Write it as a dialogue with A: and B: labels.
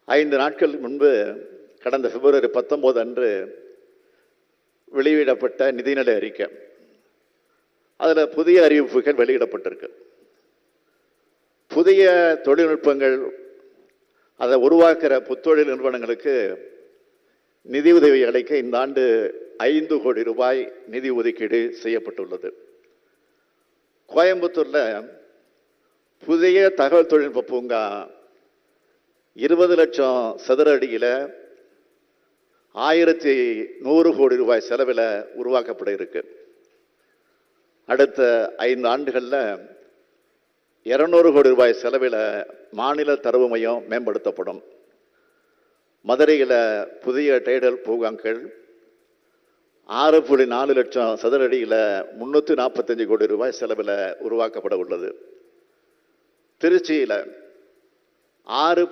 A: 5 நாட்கள் முன்பு கடந்த பிப்ரவரி 19 அன்று வெளியிடப்பட்ட நிதிநிலை அறிக்கை. அதில் புதிய அறிவிப்புகள் வெளியிடப்பட்டிருக்கு. புதிய தொழில்நுட்பங்கள் அதை உருவாக்குற புத்தொழில் நிறுவனங்களுக்கு நிதி உதவி அளிக்க இந்த ஆண்டு 5 கோடி ரூபாய் நிதி ஒதுக்கீடு செய்யப்பட்டுள்ளது. கோயம்புத்தூர்ல புதிய தகவல் தொழில்நுட்ப பூங்கா 20 லட்சம் சதுர அடியில் 1100 கோடி ரூபாய் செலவில் உருவாக்கப்பட இருக்கு. அடுத்த 5 ஆண்டுகளில் 200 கோடி ரூபாய் செலவில் மாநில தரவு மையம் மேம்படுத்தப்படும். மதுரையில் புதிய டைடல் பூங்காக்கள் 6.4 லட்சம் சதுர அடியில் 345 கோடி ரூபாய் செலவில் உருவாக்கப்பட உள்ளது. திருச்சியில் 6.